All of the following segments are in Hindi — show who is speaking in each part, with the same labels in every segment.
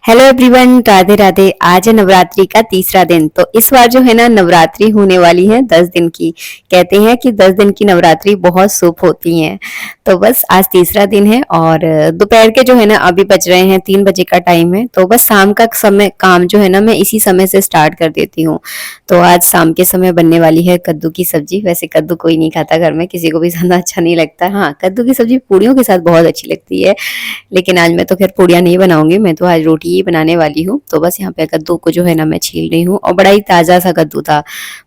Speaker 1: Hello everyone, Radhe Radhe. आज है नवरात्रि का तीसरा दिन। तो इस बार जो है ना नवरात्रि होने वाली है 10 दिन की। कहते हैं कि 10 दिन की नवरात्रि बहुत शुभ होती है। तो बस आज तीसरा दिन है और दोपहर के जो है ना अभी बज रहे हैं 3 बजे का टाइम है। तो बस शाम का समय काम जो है ना मैं इसी समय से स्टार्ट कर देती हूँ। तो आज शाम के समय बनने वाली है कद्दू की सब्जी। वैसे कद्दू कोई नहीं खाता घर में, किसी को भी ज्यादा अच्छा नहीं लगता। हाँ, कद्दू की सब्जी पूड़ियों के साथ बहुत अच्छी लगती है। लेकिन आज मैं तो खैर पूड़ियाँ नहीं बनाऊंगी, मैं तो आज रोटी ही बनाने वाली हूँ। तो बस यहाँ पे कद्दू को जो है ना मैं छील रही हूँ और बड़ा ही ताजा सा कद्दू था।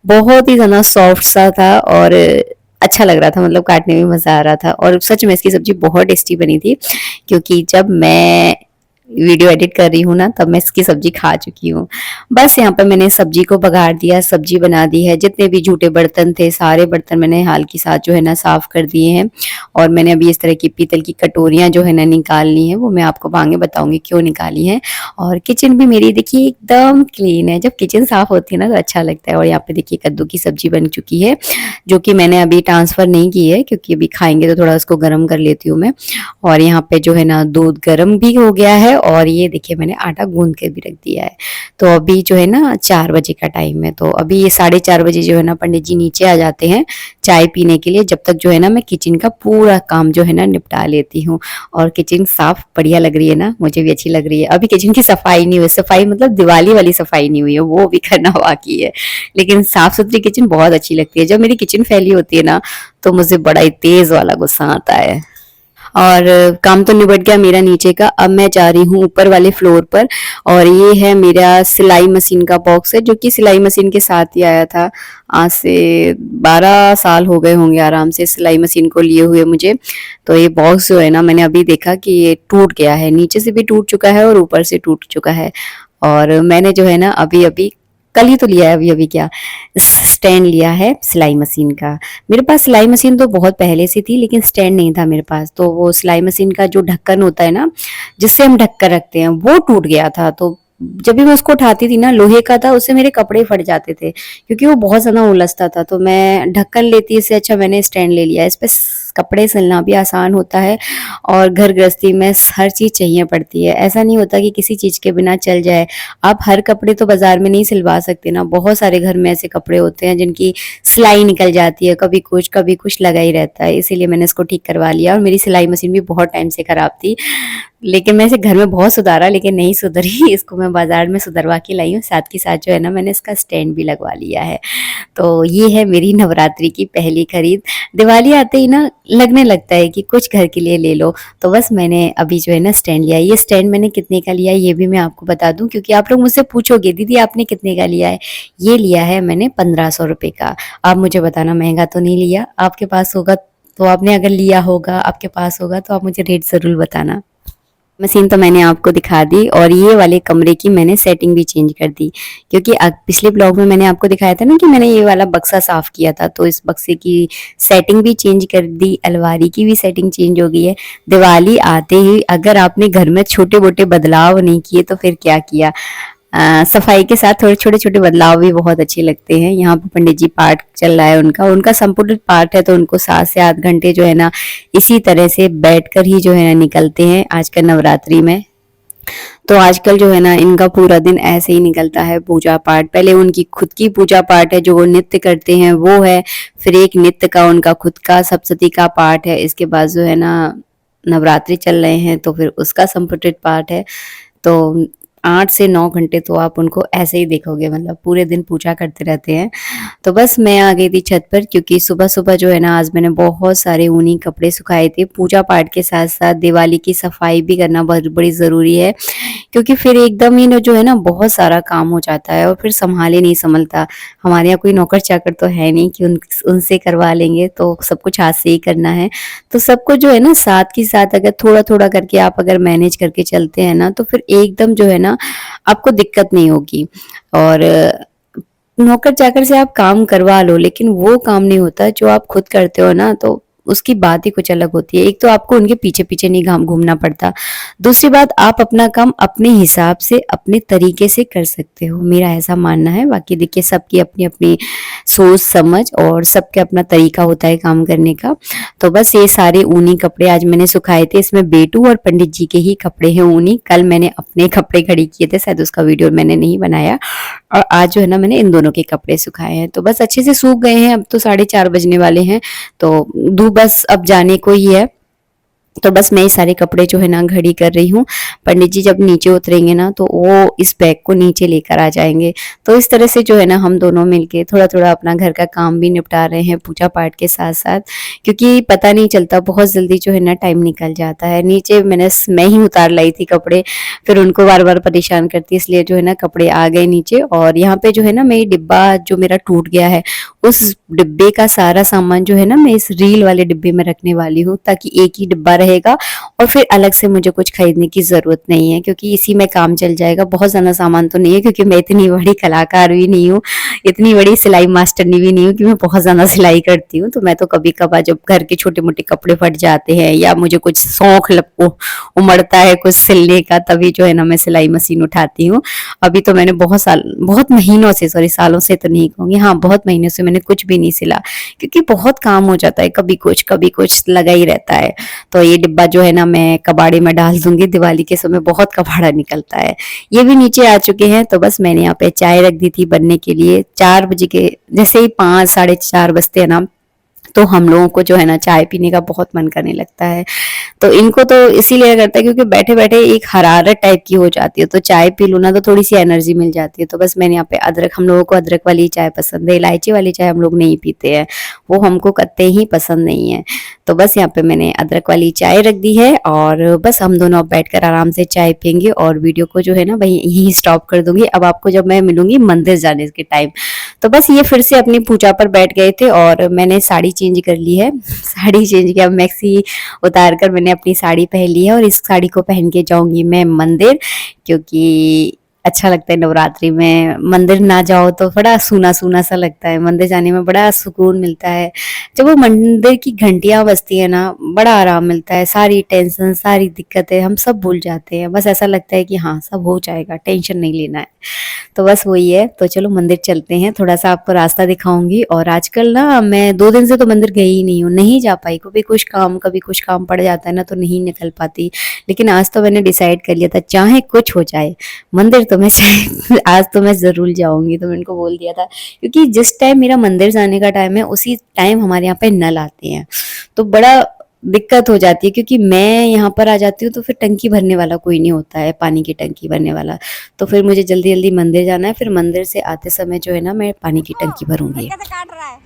Speaker 1: बहुत ही ज्यादा सॉफ्ट सा था और अच्छा लग रहा था, मतलब काटने में मजा आ रहा था। और सच में इसकी सब्जी बहुत टेस्टी बनी थी, क्योंकि जब मैं वीडियो एडिट कर रही हूँ ना तब मैं इसकी सब्जी खा चुकी हूँ। बस यहाँ पे मैंने सब्जी को बघार दिया, सब्जी बना दी है। जितने भी झूठे बर्तन थे सारे बर्तन मैंने हाल के साथ जो है ना साफ कर दिए हैं। और मैंने अभी इस तरह की पीतल की कटोरियां जो है ना निकाल ली हैं, वो मैं आपको आगे बताऊंगी क्यों निकाली हैं। और किचन भी मेरी देखिए एकदम क्लीन है। जब किचन साफ होती है ना तो अच्छा लगता है। और यहाँ पे देखिए कद्दू की सब्जी बन चुकी है, जो कि मैंने अभी ट्रांसफर नहीं की है, क्योंकि अभी खाएंगे तो थोड़ा उसको गर्म कर लेती हूँ मैं। और यहाँ पे जो है ना दूध गर्म भी हो गया है और ये देखिए मैंने आटा गूंद के भी रख दिया है। तो अभी जो है ना 4 बजे का टाइम है। तो अभी ये 4:30 बजे जो है ना पंडित जी नीचे आ जाते हैं चाय पीने के लिए। जब तक जो है ना मैं किचन का पूरा काम जो है ना निपटा लेती हूँ। और किचन साफ बढ़िया लग रही है ना, मुझे भी अच्छी लग रही है। अभी किचन की सफाई नहीं हुई, सफाई मतलब दिवाली वाली सफाई नहीं हुई है, वो भी करना बाकी है। लेकिन साफ सुथरी किचन बहुत अच्छी लगती है। जब मेरी किचन फैली होती है ना तो मुझे बड़ा ही तेज वाला गुस्सा आता है। और काम तो निबट गया मेरा नीचे का। अब मैं जा रही हूँ ऊपर वाले फ्लोर पर। और ये है मेरा सिलाई मशीन का बॉक्स है, जो कि सिलाई मशीन के साथ ही आया था। आज से 12 साल हो गए होंगे आराम से सिलाई मशीन को लिए हुए मुझे। तो ये बॉक्स जो है ना मैंने अभी देखा कि ये टूट गया है, नीचे से भी टूट चुका है और ऊपर से टूट चुका है। और मैंने जो है ना अभी अभी कल ही तो लिया है, अभी अभी क्या स्टैंड लिया है सिलाई मशीन का। मेरे पास सिलाई मशीन तो बहुत पहले से थी, लेकिन स्टैंड नहीं था मेरे पास। तो वो सिलाई मशीन का जो ढक्कन होता है ना, जिससे हम ढक कर रखते हैं, वो टूट गया था। तो जब भी मैं उसको उठाती थी ना, लोहे का था, उससे मेरे कपड़े फट जाते थे, क्योंकि वो बहुत ज्यादा उलझता था। तो मैं ढक्कन लेती, इससे अच्छा मैंने स्टैंड ले लिया। इस पे कपड़े सिलना भी आसान होता है और घर गृहस्थी में हर चीज चाहिए पड़ती है। ऐसा नहीं होता कि किसी चीज के बिना चल जाए। आप हर कपड़े तो बाजार में नहीं सिलवा सकते ना, बहुत सारे घर में ऐसे कपड़े होते हैं जिनकी सिलाई निकल जाती है, कभी कुछ लगा ही रहता है। इसीलिए मैंने इसको ठीक करवा लिया। और मेरी सिलाई मशीन भी बहुत टाइम से खराब थी, लेकिन मैं इसे घर में बहुत सुधारा, लेकिन नहीं सुधरी। इसको मैं बाजार में सुधरवा के लाई हूँ। साथ के साथ जो है ना मैंने इसका स्टैंड भी लगवा लिया है। तो ये है मेरी नवरात्रि की पहली खरीद। दिवाली आते ही ना लगने लगता है कि कुछ घर के लिए ले लो। तो बस मैंने अभी जो है ना स्टैंड लिया। ये स्टैंड मैंने कितने का लिया है ये भी मैं आपको बता दूं, क्योंकि आप लोग मुझसे पूछोगे दीदी आपने कितने का लिया है। ये लिया है मैंने 1500 रुपये का। आप मुझे बताना महंगा तो नहीं लिया। आपके पास होगा तो आपने अगर लिया होगा, आपके पास होगा तो आप मुझे रेट जरूर बताना। मशीन तो मैंने आपको दिखा दी और ये वाले कमरे की मैंने सेटिंग भी चेंज कर दी, क्योंकि पिछले ब्लॉग में मैंने आपको दिखाया था ना कि मैंने ये वाला बक्सा साफ किया था। तो इस बक्से की सेटिंग भी चेंज कर दी, अलमारी की भी सेटिंग चेंज हो गई है। दिवाली आते ही अगर आपने घर में छोटे मोटे बदलाव नहीं किए तो फिर क्या किया। सफाई के साथ थोड़े छोटे छोटे बदलाव भी बहुत अच्छे लगते हैं। यहाँ पे पंडित जी पाठ चल रहा है, उनका उनका संपूर्ण पाठ है। तो उनको 7 से 8 घंटे जो है ना इसी तरह से बैठकर ही जो है ना निकलते हैं आजकल नवरात्रि में। तो आजकल जो है ना इनका पूरा दिन ऐसे ही निकलता है, पूजा पाठ। पहले उनकी खुद की पूजा पाठ है जो वो नृत्य करते हैं वो है, फिर एक नित्य का उनका खुद का सप्तशती का पाठ है। इसके बाद जो है ना नवरात्रि चल रहे हैं तो फिर उसका संपुटित पाठ है। तो 8 से 9 घंटे तो आप उनको ऐसे ही देखोगे, मतलब पूरे दिन पूजा करते रहते हैं। तो बस मैं आ गई थी छत पर, क्योंकि सुबह सुबह जो है ना आज मैंने बहुत सारे ऊनी कपड़े सुखाए थे। पूजा पाठ के साथ साथ दिवाली की सफाई भी करना बहुत बड़ी ज़रूरी है, क्योंकि फिर एकदम ही ना जो है ना बहुत सारा काम हो जाता है और फिर संभाले नहीं संभलता। हमारे यहाँ कोई नौकर चाकर तो है नहीं कि उनसे करवा लेंगे, तो सब कुछ हाथ से ही करना है। तो सबको जो है ना साथ के साथ अगर थोड़ा थोड़ा करके आप अगर मैनेज करके चलते हैं ना तो फिर एकदम जो है ना आपको दिक्कत नहीं होगी। और नौकर चाकर से आप काम करवा लो, लेकिन वो काम नहीं होता जो आप खुद करते हो ना। तो उसकी बात ही कुछ अलग होती है। एक तो आपको उनके पीछे-पीछे नहीं घूमना पड़ता। दूसरी बात, आप अपना काम अपने हिसाब से, अपने तरीके से कर सकते हो, मेरा ऐसा मानना है। बाकी देखिए सबकी अपनी-अपनी सोच समझ और सबका अपना तरीका होता है काम करने का। तो बस ये सारे ऊनी कपड़े आज मैंने सुखाए थे। इसमें बेटू और पंडित जी के ही कपड़े हैं ऊनी। कल मैंने अपने कपड़े खड़ी किए थे, शायद उसका वीडियो मैंने नहीं बनाया। और आज जो है ना मैंने इन दोनों के कपड़े सुखाए हैं। तो बस अच्छे से सूख गए हैं। अब तो 4:30 बजने वाले हैं, तो धूप बस अब जाने को ही है। तो बस मैं ये सारे कपड़े जो है ना घड़ी कर रही हूँ। पंडित जी जब नीचे उतरेंगे ना तो वो इस बैग को नीचे लेकर आ जाएंगे। तो इस तरह से जो है ना हम दोनों मिलके थोड़ा-थोड़ा अपना घर का काम भी निपटा रहे हैं पूजा पाठ के साथ-साथ, क्योंकि पता नहीं चलता, बहुत जल्दी जो है ना टाइम निकल जाता है। नीचे मैं ही उतार लाई थी कपड़े, फिर उनको बार-बार परेशान करती इसलिए जो है ना कपड़े आ गए नीचे। और यहाँ पे जो है ना मैं ये डिब्बा जो मेरा टूट गया है, उस डिब्बे का सारा सामान जो है ना मैं इस रील वाले डिब्बे में रखने वाली हूँ, ताकि एक ही डिब्बा रहेगा और फिर अलग से मुझे कुछ खरीदने की ज़रूरत नहीं है, क्योंकि इसी में काम चल जाएगा। बहुत ज़्यादा सामान तो नहीं है, क्योंकि मैं इतनी बड़ी कलाकार भी नहीं हूँ, इतनी बड़ी सिलाई मास्टरनी भी नहीं हूँ कि मैं बहुत ज़्यादा सिलाई करती हूँ। तो मैं तो कभी-कभार जब घर के छोटे-मोटे कपड़े फट जाते हैं या मुझे कुछ शौक उमड़ता है कुछ सिलने का, तभी जो है ना मैं सिलाई मशीन उठाती हूँ। अभी तो मैंने बहुत महीनों से, सॉरी सालों से तो नहीं कहूँगी, हाँ बहुत महीनों से मैंने कुछ भी नहीं सिला, क्योंकि बहुत काम हो जाता है, कभी कुछ लगा ही रहता है। तो ये डिब्बा जो है ना मैं कबाड़े में डाल दूंगी, दिवाली के समय बहुत कबाड़ा निकलता है। ये भी नीचे आ चुके हैं। तो बस मैंने यहाँ पे चाय रख दी थी बनने के लिए। 4 बजे के जैसे ही 5 साढ़े 4 बजते हैं ना, तो हम लोगों को जो है ना चाय पीने का बहुत मन करने लगता है। तो इनको तो इसीलिए करता है क्योंकि बैठे-बैठे एक हरारत टाइप की हो जाती है, तो चाय पी लूँ ना तो थोड़ी-सी एनर्जी मिल जाती है। तो बस मैंने यहाँ पे हम लोगों को अदरक वाली चाय पसंद है, इलायची वाली चाय हम लोग नहीं पीते हैं, वो हमको कत्ते ही पसंद नहीं है। तो बस यहाँ पे मैंने अदरक वाली चाय रख दी है और बस हम दोनों अब बैठकर आराम से चाय पिएँगे और वीडियो को जो है ना वहीं यहीं स्टॉप कर दूँगी। अब आपको जब मैं मिलूँगी मंदिर जाने के टाइम। तो बस ये फिर से अपनी पूजा पर बैठ गए थे और मैंने साड़ी चेंज कर ली है। साड़ी चेंज किया, मैक्सी उतार कर मैंने अपनी साड़ी पहन ली है और इस साड़ी को पहन के जाऊंगी मैं मंदिर, क्योंकि अच्छा लगता है नवरात्रि में। मंदिर ना जाओ तो बड़ा सूना सूना सा लगता है, मंदिर जाने में बड़ा सुकून मिलता है। जब वो मंदिर की घंटियां बजती है ना, बड़ा आराम मिलता है, सारी टेंशन सारी दिक्कतें हम सब भूल जाते हैं। बस ऐसा लगता है कि हाँ सब हो जाएगा, टेंशन नहीं लेना है। तो बस वही है। तो चलो मंदिर चलते हैं, थोड़ा सा आपको रास्ता दिखाऊंगी। और आजकल ना मैं 2 दिन से तो मंदिर गई ही नहीं हूँ, नहीं जा पाई, कभी कुछ काम पड़ जाता है ना तो नहीं निकल पाती। लेकिन आज तो मैंने डिसाइड कर लिया था, चाहे कुछ हो जाए मंदिर तो मैं आज तो मैं जरूर जाऊंगी। तो मैंने उनको बोल दिया था, क्योंकि जिस टाइम मेरा मंदिर जाने का टाइम है उसी टाइम हमारे यहाँ पे नल आते हैं, तो बड़ा दिक्कत हो जाती है, क्योंकि मैं यहाँ पर आ जाती हूँ तो फिर टंकी भरने वाला कोई नहीं होता है, पानी की टंकी भरने वाला। तो फिर मुझे जल्दी जल्दी मंदिर जाना है, फिर मंदिर से आते समय जो है ना मैं पानी की टंकी भरूंगी।
Speaker 2: कैसे काट रहा है?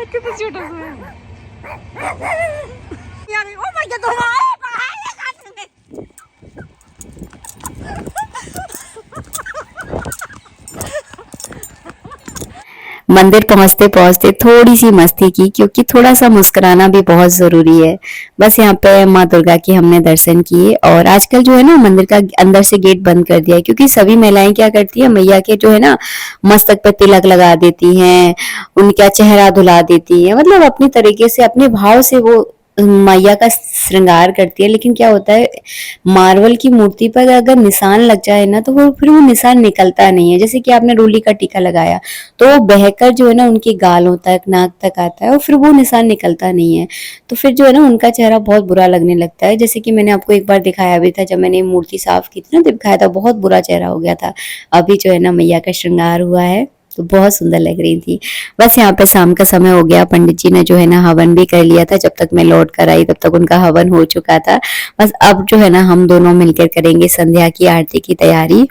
Speaker 2: कितना छोटा सा है यार। ओ माय गॉड, पहाड़ काट रहे।
Speaker 1: मंदिर पहुंचते पहुंचते थोड़ी सी मस्ती की, क्योंकि थोड़ा सा मुस्कुराना भी बहुत जरूरी है। बस यहाँ पे माँ दुर्गा के हमने दर्शन किए। और आजकल जो है ना मंदिर का अंदर से गेट बंद कर दिया है, क्योंकि सभी महिलाएं क्या करती है, मैया के जो है ना मस्तक पे तिलक लगा देती हैं, उनका चेहरा धुला देती है, मतलब अपनी तरीके से अपने भाव से वो मैया का श्रृंगार करती है। लेकिन क्या होता है, मार्बल की मूर्ति पर अगर निशान लग जाए ना तो वो फिर वो निशान निकलता नहीं है। जैसे कि आपने रोली का टीका लगाया तो वो बहकर जो है ना उनके गालों तक नाक तक आता है और फिर वो निशान निकलता नहीं है। तो फिर जो है ना उनका चेहरा बहुत बुरा लगने लगता है। जैसे कि मैंने आपको एक बार दिखाया भी था, जब मैंने मूर्ति साफ की थी ना, दिखाया था, बहुत बुरा चेहरा हो गया था। अभी जो है ना मैया का श्रृंगार हुआ है तो बहुत सुंदर लग रही थी। बस यहाँ पे शाम का समय हो गया, पंडित जी ने जो है ना हवन भी कर लिया था। जब तक मैं लौट कर आई तब तक उनका हवन हो चुका था। बस अब जो है ना हम दोनों मिलकर करेंगे संध्या की आरती की तैयारी।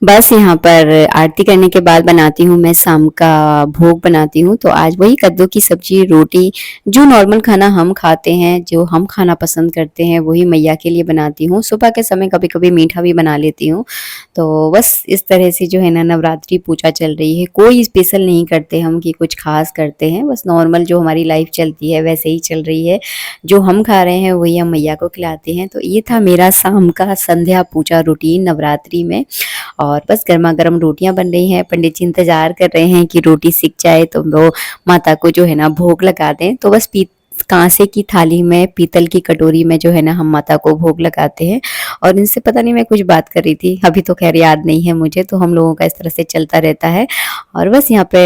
Speaker 1: बस यहाँ पर आरती करने के बाद बनाती हूँ मैं शाम का भोग बनाती हूँ। तो आज वही कद्दू की सब्जी, रोटी, जो नॉर्मल खाना हम खाते हैं, जो हम खाना पसंद करते हैं, वही मैया के लिए बनाती हूँ। सुबह के समय कभी-कभी मीठा भी बना लेती हूँ। तो बस इस तरह से जो है ना नवरात्रि पूजा चल रही है। कोई स्पेशल नहीं करते हम कि कुछ खास करते हैं, बस नॉर्मल जो हमारी लाइफ चलती है वैसे ही चल रही है। जो हम खा रहे हैं वही हम मैया को खिलाते हैं। तो ये था मेरा शाम का संध्या पूजा रूटीन नवरात्रि में। और बस गरमा-गरम रोटियाँ बन रही हैं, पंडित जी इंतज़ार कर रहे हैं कि रोटी सिक जाए तो वो माता को जो है ना भोग लगा दें। तो बस काँसे की थाली में, पीतल की कटोरी में जो है ना हम माता को भोग लगाते हैं। और इनसे पता नहीं मैं कुछ बात कर रही थी, अभी तो ख़ैर याद नहीं है मुझे, तो हम लोगों का इस तरह से चलता रहता है। और बस यहाँ पे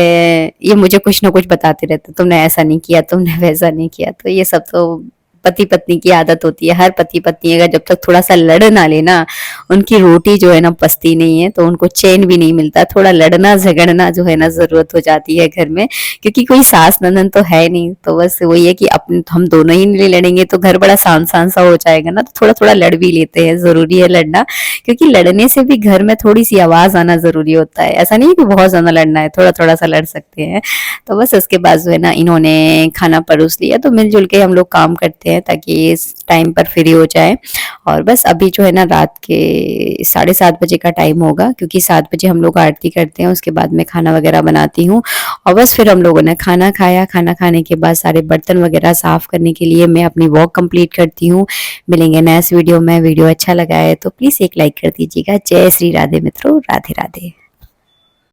Speaker 1: ये मुझे कुछ ना कुछ बताते रहते, तुमने ऐसा नहीं किया, तुमने वैसा नहीं किया। तो ये सब तो पति-पत्नी की आदत होती है। हर पति-पत्नी अगर जब तक थोड़ा-सा लड़ ना ले ना, उनकी रोटी जो है ना पचती नहीं है, तो उनको चैन भी नहीं मिलता। थोड़ा लड़ना झगड़ना जो है ना ज़रूरत हो जाती है घर में, क्योंकि कोई सास ननद तो है नहीं। तो बस वही है कि हम दोनों ही नहीं लड़ेंगे तो घर बड़ा शान-शान सा हो जाएगा ना, तो थोड़ा-थोड़ा लड़ भी लेते हैं, ज़रूरी है लड़ना। क्योंकि लड़ने से भी घर में थोड़ी-सी आवाज़ आना ज़रूरी होता है। ऐसा नहीं है कि बहुत ज़्यादा लड़ना है, थोड़ा-थोड़ा सा लड़ सकते हैं। तो बस उसके बाद जो है ना इन्होंने खाना परोस लिया, तो मिल-जुल के हम लोग काम करते हैं ताकि इस टाइम पर फ्री हो जाए। और बस अभी जो है ना रात के 7:30 बजे का टाइम होगा, क्योंकि 7 बजे हम लोग आरती करते हैं, उसके बाद मैं खाना वगैरह बनाती हूँ। और बस फिर हम लोगों ने खाना खाया, खाना खाने के बाद सारे बर्तन वगैरह साफ करने के लिए मैं अपनी वॉक कंप्लीट करती हूँ। मिलेंगे नेक्स्ट वीडियो में। वीडियो अच्छा लगा है तो प्लीज़ एक लाइक कर दीजिएगा। जय श्री राधे मित्रों, राधे राधे।